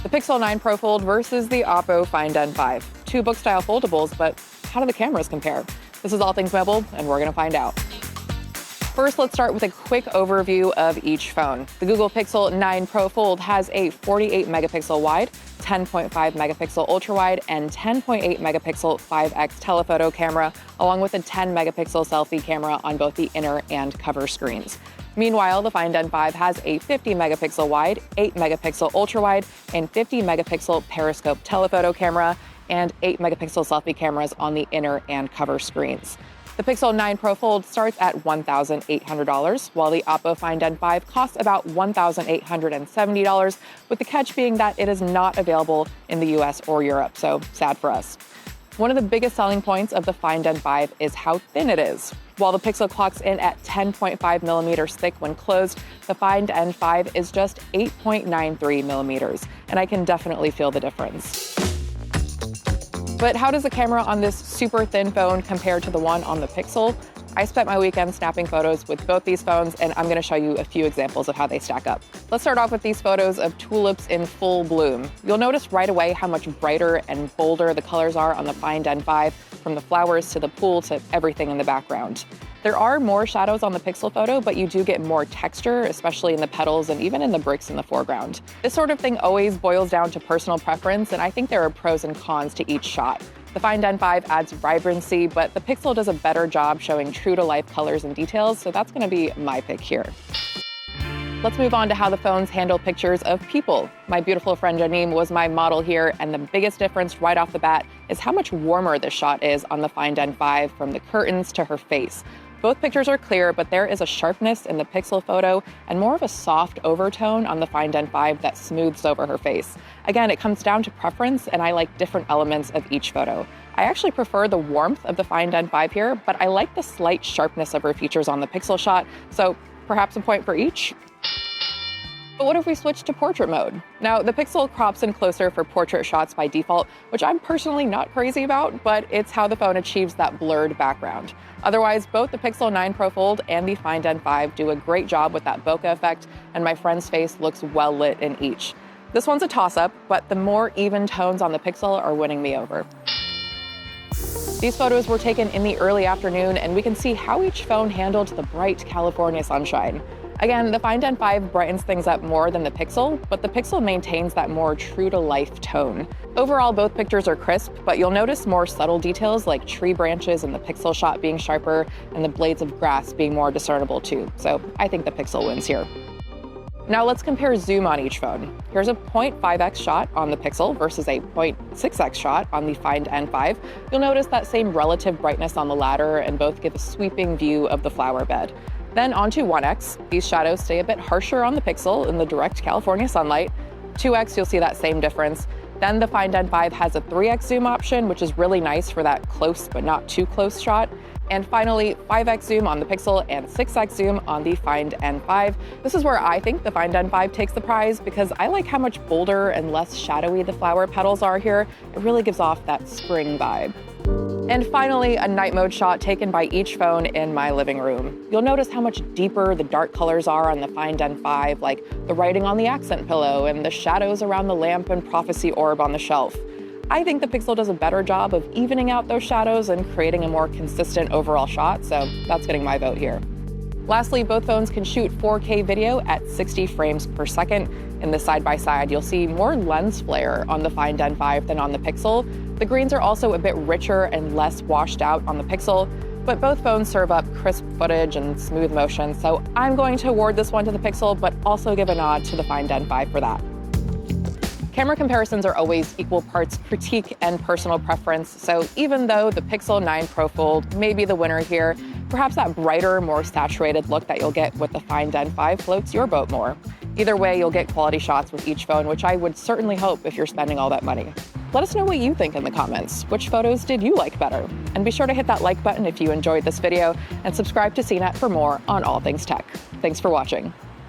The Pixel 9 Pro Fold versus the Oppo Find N5. Two book-style foldables, but how do the cameras compare? This is All Things Mobile, and we're gonna find out. First, let's start with a quick overview of each phone. The Google Pixel 9 Pro Fold has a 48 megapixel wide, 10.5 megapixel ultra wide, and 10.8 megapixel 5x telephoto camera, along with a 10 megapixel selfie camera on both the inner and cover screens. Meanwhile, the Find N5 has a 50 megapixel wide, 8 megapixel ultra wide, and 50 megapixel periscope telephoto camera, and 8 megapixel selfie cameras on the inner and cover screens. The Pixel 9 Pro Fold starts at $1,800, while the Oppo Find N5 costs about $1,870, with the catch being that it is not available in the US or Europe, so sad for us. One of the biggest selling points of the Find N5 is how thin it is. While the Pixel clocks in at 10.5 millimeters thick when closed, the Find N5 is just 8.93 millimeters, and I can definitely feel the difference. But how does the camera on this super thin phone compare to the one on the Pixel? I spent my weekend snapping photos with both these phones, and I'm gonna show you a few examples of how they stack up. Let's start off with these photos of tulips in full bloom. You'll notice right away how much brighter and bolder the colors are on the Find N5, from the flowers to the pool to everything in the background. There are more shadows on the Pixel photo, but you do get more texture, especially in the petals and even in the bricks in the foreground. This sort of thing always boils down to personal preference, and I think there are pros and cons to each shot. The Find N5 adds vibrancy, but the Pixel does a better job showing true-to-life colors and details, so that's gonna be my pick here. Let's move on to how the phones handle pictures of people. My beautiful friend Janine was my model here, and the biggest difference right off the bat is how much warmer this shot is on the Find N5, from the curtains to her face. Both pictures are clear, but there is a sharpness in the Pixel photo and more of a soft overtone on the Find N5 that smooths over her face. Again, it comes down to preference, and I like different elements of each photo. I actually prefer the warmth of the Find N5 here, but I like the slight sharpness of her features on the Pixel shot, so perhaps a point for each. But what if we switch to portrait mode? Now, the Pixel crops in closer for portrait shots by default, which I'm personally not crazy about, but it's how the phone achieves that blurred background. Otherwise, both the Pixel 9 Pro Fold and the Find N5 do a great job with that bokeh effect, and my friend's face looks well lit in each. This one's a toss-up, but the more even tones on the Pixel are winning me over. These photos were taken in the early afternoon, and we can see how each phone handled the bright California sunshine. Again, the Find N5 brightens things up more than the Pixel, but the Pixel maintains that more true-to-life tone. Overall, both pictures are crisp, but you'll notice more subtle details like tree branches in the Pixel shot being sharper and the blades of grass being more discernible too. So I think the Pixel wins here. Now let's compare zoom on each phone. Here's a 0.5x shot on the Pixel versus a 0.6x shot on the Find N5. You'll notice that same relative brightness on the latter, and both give a sweeping view of the flower bed. Then onto 1x. These shadows stay a bit harsher on the Pixel in the direct California sunlight. 2x, you'll see that same difference. Then the Find N5 has a 3x zoom option, which is really nice for that close but not too close shot. And finally, 5x zoom on the Pixel and 6x zoom on the Find N5. This is where I think the Find N5 takes the prize, because I like how much bolder and less shadowy the flower petals are here. It really gives off that spring vibe. And finally, a night mode shot taken by each phone in my living room. You'll notice how much deeper the dark colors are on the Find N5, like the writing on the accent pillow and the shadows around the lamp and prophecy orb on the shelf. I think the Pixel does a better job of evening out those shadows and creating a more consistent overall shot, so that's getting my vote here. Lastly, both phones can shoot 4K video at 60 frames per second. In the side-by-side, you'll see more lens flare on the Find N5 than on the Pixel. The greens are also a bit richer and less washed out on the Pixel, but both phones serve up crisp footage and smooth motion, so I'm going to award this one to the Pixel, but also give a nod to the Find N5 for that. Camera comparisons are always equal parts critique and personal preference, so even though the Pixel 9 Pro Fold may be the winner here, perhaps that brighter, more saturated look that you'll get with the Find N5 floats your boat more. Either way, you'll get quality shots with each phone, which I would certainly hope if you're spending all that money. Let us know what you think in the comments. Which photos did you like better? And be sure to hit that like button if you enjoyed this video, and subscribe to CNET for more on all things tech. Thanks for watching.